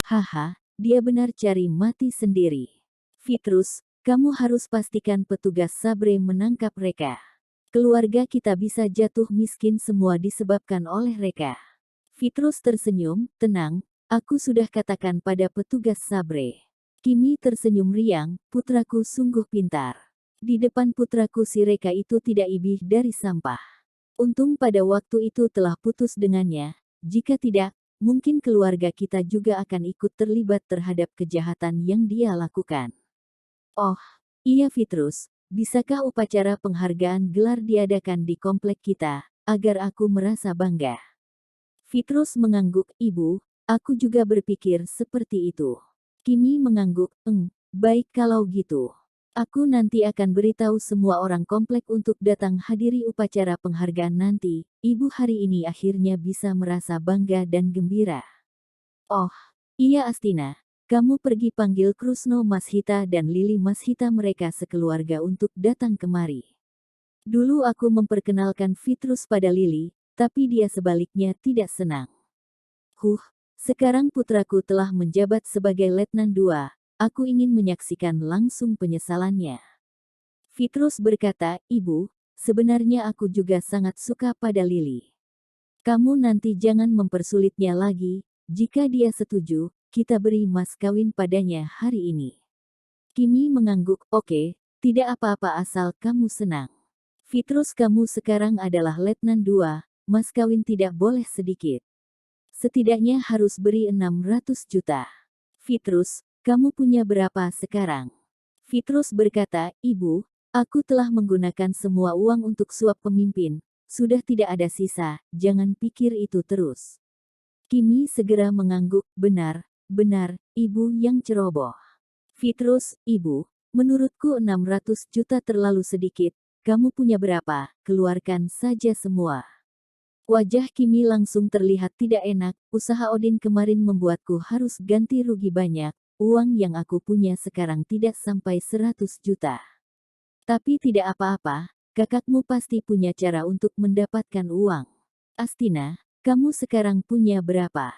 Haha, dia benar cari mati sendiri. Fitrus, kamu harus pastikan petugas Sabre menangkap Reka. Keluarga kita bisa jatuh miskin semua disebabkan oleh Reka. Fitrus tersenyum, tenang, aku sudah katakan pada petugas Sabre. Kimi tersenyum riang, putraku sungguh pintar. Di depan putraku si Reka itu tidak ibih dari sampah. Untung pada waktu itu telah putus dengannya, jika tidak, mungkin keluarga kita juga akan ikut terlibat terhadap kejahatan yang dia lakukan. Oh, iya Fitrus, bisakah upacara penghargaan gelar diadakan di komplek kita, agar aku merasa bangga? Fitrus mengangguk, Ibu, aku juga berpikir seperti itu. Kimi mengangguk, baik kalau gitu. Aku nanti akan beritahu semua orang komplek untuk datang hadiri upacara penghargaan nanti. Ibu hari ini akhirnya bisa merasa bangga dan gembira. Oh, iya Astina. Kamu pergi panggil Krusno Mashita dan Lili Mashita mereka sekeluarga untuk datang kemari. Dulu aku memperkenalkan Fitrus pada Lili, tapi dia sebaliknya tidak senang. Sekarang putraku telah menjabat sebagai Letnan II. Aku ingin menyaksikan langsung penyesalannya. Fitrus berkata, Ibu, sebenarnya aku juga sangat suka pada Lili. Kamu nanti jangan mempersulitnya lagi, jika dia setuju, kita beri mas kawin padanya hari ini. Kimi mengangguk, oke, tidak apa-apa asal kamu senang. Fitrus kamu sekarang adalah Letnan II, mas kawin tidak boleh sedikit. Setidaknya harus beri 600 juta. Fitrus, kamu punya berapa sekarang? Fitrus berkata, Ibu, aku telah menggunakan semua uang untuk suap pemimpin, sudah tidak ada sisa, jangan pikir itu terus. Kimi segera mengangguk, benar, Ibu yang ceroboh. Fitrus, Ibu, menurutku 600 juta terlalu sedikit, kamu punya berapa, keluarkan saja semua. Wajah Kimi langsung terlihat tidak enak, usaha Odin kemarin membuatku harus ganti rugi banyak, uang yang aku punya sekarang tidak sampai 100 juta. Tapi tidak apa-apa, kakakmu pasti punya cara untuk mendapatkan uang. Astina, kamu sekarang punya berapa?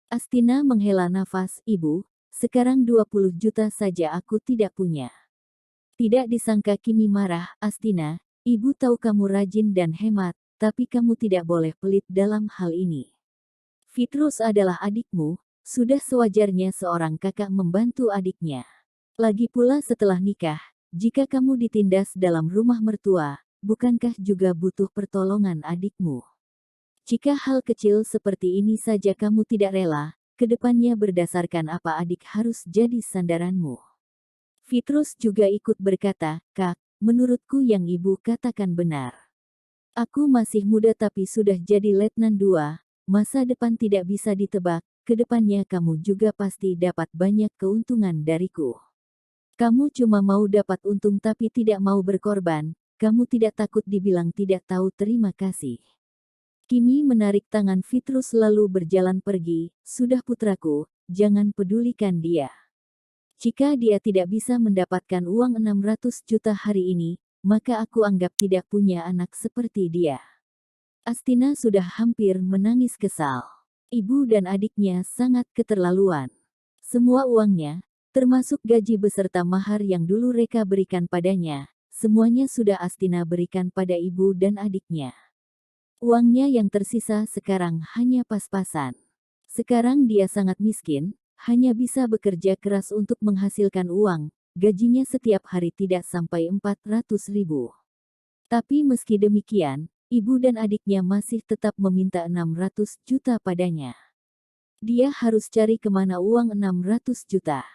Astina menghela nafas, Ibu, sekarang 20 juta saja aku tidak punya. Tidak disangka Kimi marah, Astina, Ibu tahu kamu rajin dan hemat, tapi kamu tidak boleh pelit dalam hal ini. Fitrus adalah adikmu, sudah sewajarnya seorang kakak membantu adiknya. Lagi pula setelah nikah, jika kamu ditindas dalam rumah mertua, bukankah juga butuh pertolongan adikmu? Jika hal kecil seperti ini saja kamu tidak rela, kedepannya berdasarkan apa adik harus jadi sandaranmu. Fitrus juga ikut berkata, Kak, menurutku yang ibu katakan benar. Aku masih muda tapi sudah jadi Letnan II, masa depan tidak bisa ditebak, kedepannya kamu juga pasti dapat banyak keuntungan dariku. Kamu cuma mau dapat untung tapi tidak mau berkorban, kamu tidak takut dibilang tidak tahu terima kasih. Kimi menarik tangan Fitrus lalu berjalan pergi, sudah putraku, jangan pedulikan dia. Jika dia tidak bisa mendapatkan uang 600 juta hari ini, maka aku anggap tidak punya anak seperti dia. Astina sudah hampir menangis kesal. Ibu dan adiknya sangat keterlaluan. Semua uangnya, termasuk gaji beserta mahar yang dulu Reka berikan padanya, semuanya sudah Astina berikan pada ibu dan adiknya. Uangnya yang tersisa sekarang hanya pas-pasan. Sekarang dia sangat miskin, hanya bisa bekerja keras untuk menghasilkan uang, gajinya setiap hari tidak sampai 400.000. Tapi meski demikian, ibu dan adiknya masih tetap meminta 600 juta padanya. Dia harus cari kemana uang 600 juta.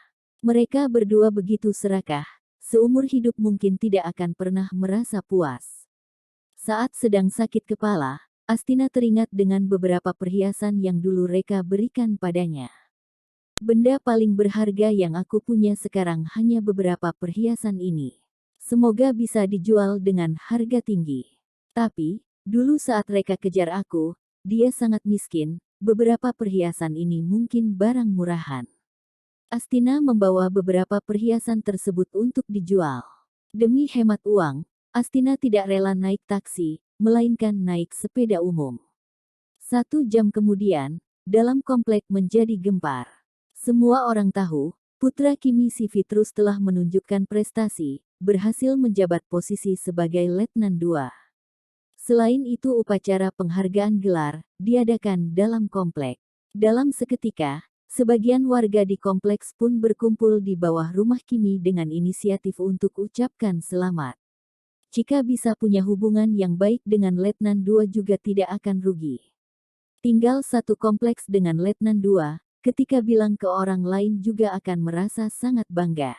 Mereka berdua begitu serakah, seumur hidup mungkin tidak akan pernah merasa puas. Saat sedang sakit kepala, Astina teringat dengan beberapa perhiasan yang dulu Reka berikan padanya. Benda paling berharga yang aku punya sekarang hanya beberapa perhiasan ini. Semoga bisa dijual dengan harga tinggi. Tapi, dulu saat Reka kejar aku, dia sangat miskin, beberapa perhiasan ini mungkin barang murahan. Astina membawa beberapa perhiasan tersebut untuk dijual. Demi hemat uang, Astina tidak rela naik taksi, melainkan naik sepeda umum. 1 jam kemudian, dalam komplek menjadi gempar. Semua orang tahu, putra Kimi si Vitrus telah menunjukkan prestasi, berhasil menjabat posisi sebagai Letnan II. Selain itu upacara penghargaan gelar, diadakan dalam komplek. Dalam seketika, sebagian warga di kompleks pun berkumpul di bawah rumah Kimi dengan inisiatif untuk ucapkan selamat. Jika bisa punya hubungan yang baik dengan Letnan II juga tidak akan rugi. Tinggal satu kompleks dengan Letnan II, ketika bilang ke orang lain juga akan merasa sangat bangga.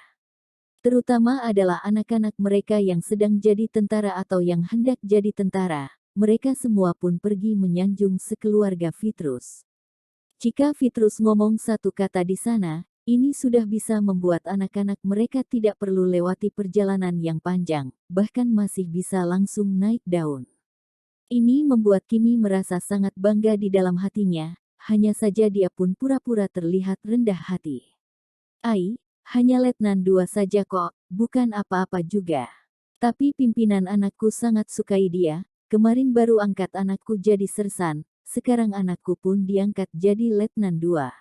Terutama adalah anak-anak mereka yang sedang jadi tentara atau yang hendak jadi tentara. Mereka semua pun pergi menyanjung sekeluarga Vitrus. Jika Vitrus ngomong satu kata di sana, ini sudah bisa membuat anak-anak mereka tidak perlu lewati perjalanan yang panjang, bahkan masih bisa langsung naik daun. Ini membuat Kimi merasa sangat bangga di dalam hatinya, hanya saja dia pun pura-pura terlihat rendah hati. Ai, hanya Letnan II saja kok, bukan apa-apa juga. Tapi pimpinan anakku sangat sukai dia, kemarin baru angkat anakku jadi sersan, sekarang anakku pun diangkat jadi Letnan II.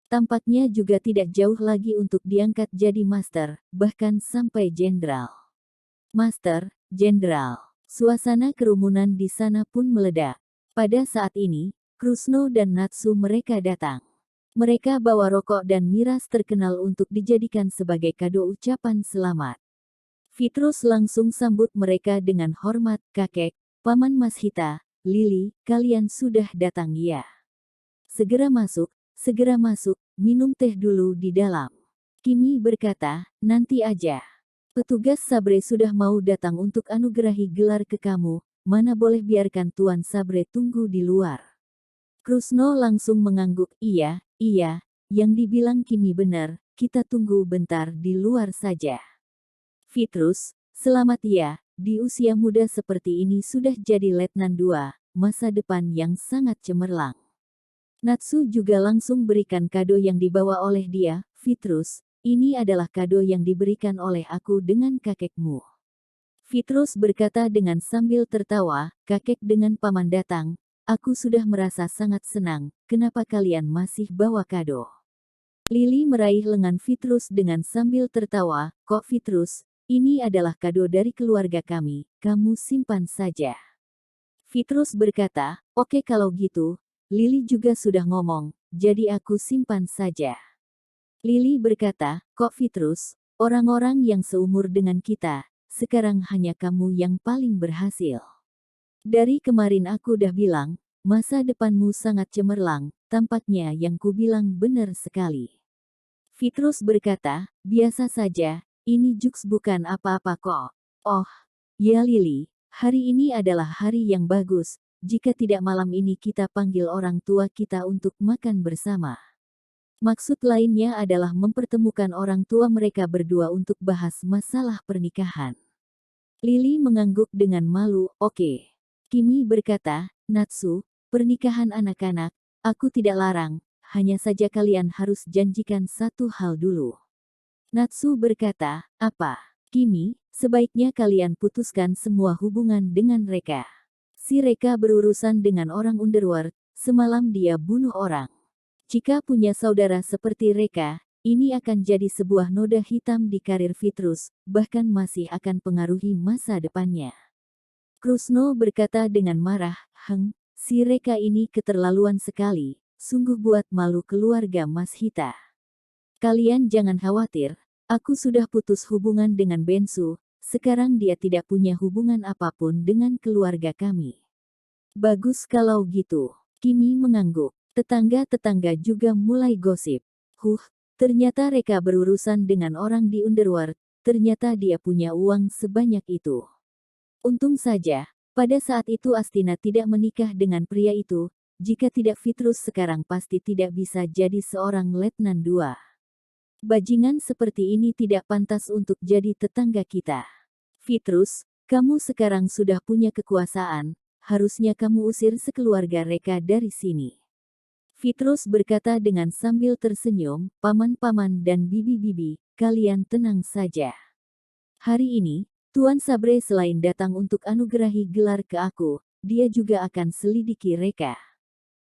Tampaknya juga tidak jauh lagi untuk diangkat jadi master, bahkan sampai jenderal. Master, jenderal. Suasana kerumunan di sana pun meledak. Pada saat ini, Krusno dan Natsu mereka datang. Mereka bawa rokok dan miras terkenal untuk dijadikan sebagai kado ucapan selamat. Vitrus langsung sambut mereka dengan hormat, kakek, paman Mashita, Lili, kalian sudah datang ya. Segera masuk, minum teh dulu di dalam. Kimi berkata, nanti aja. Petugas Sabre sudah mau datang untuk anugerahi gelar ke kamu, mana boleh biarkan Tuan Sabre tunggu di luar. Krusno langsung mengangguk, iya, yang dibilang Kimi benar, kita tunggu bentar di luar saja. Vitrus, selamat ya, di usia muda seperti ini sudah jadi Letnan II, masa depan yang sangat cemerlang. Natsu juga langsung berikan kado yang dibawa oleh dia, Vitrus, ini adalah kado yang diberikan oleh aku dengan kakekmu. Vitrus berkata dengan sambil tertawa, kakek dengan paman datang, aku sudah merasa sangat senang, kenapa kalian masih bawa kado? Lili meraih lengan Vitrus dengan sambil tertawa, kok Vitrus, ini adalah kado dari keluarga kami, kamu simpan saja. Vitrus berkata, oke kalau gitu, Lili juga sudah ngomong, jadi aku simpan saja. Lili berkata, kok Vitrus, orang-orang yang seumur dengan kita, sekarang hanya kamu yang paling berhasil. Dari kemarin aku udah bilang, masa depanmu sangat cemerlang, tampaknya yang ku bilang benar sekali. Vitrus berkata, biasa saja, ini jokes bukan apa-apa kok. Oh, ya Lili, hari ini adalah hari yang bagus. Jika tidak malam ini kita panggil orang tua kita untuk makan bersama. Maksud lainnya adalah mempertemukan orang tua mereka berdua untuk bahas masalah pernikahan. Lili mengangguk dengan malu, oke. Kimi berkata, Natsu, pernikahan anak-anak, aku tidak larang, hanya saja kalian harus janjikan satu hal dulu. Natsu berkata, apa? Kimi, sebaiknya kalian putuskan semua hubungan dengan Reka. Si Reka berurusan dengan orang underworld, semalam dia bunuh orang. Jika punya saudara seperti Reka, ini akan jadi sebuah noda hitam di karir Vitrus, bahkan masih akan pengaruhi masa depannya. Krusno berkata dengan marah, si Reka ini keterlaluan sekali, sungguh buat malu keluarga Mashita. Kalian jangan khawatir, aku sudah putus hubungan dengan Bensu. Sekarang dia tidak punya hubungan apapun dengan keluarga kami. Bagus kalau gitu. Kimi mengangguk. Tetangga-tetangga juga mulai gosip. Ternyata Reka berurusan dengan orang di underworld. Ternyata dia punya uang sebanyak itu. Untung saja, pada saat itu Astina tidak menikah dengan pria itu. Jika tidak Vitrus sekarang pasti tidak bisa jadi seorang Letnan II. Bajingan seperti ini tidak pantas untuk jadi tetangga kita. Vitrus, kamu sekarang sudah punya kekuasaan, harusnya kamu usir sekeluarga Reka dari sini. Vitrus berkata dengan sambil tersenyum, paman-paman dan bibi-bibi, kalian tenang saja. Hari ini, Tuan Sabre selain datang untuk anugerahi gelar ke aku, dia juga akan selidiki Reka.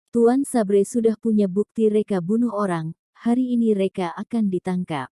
Tuan Sabre sudah punya bukti Reka bunuh orang, Hari ini Reka akan ditangkap.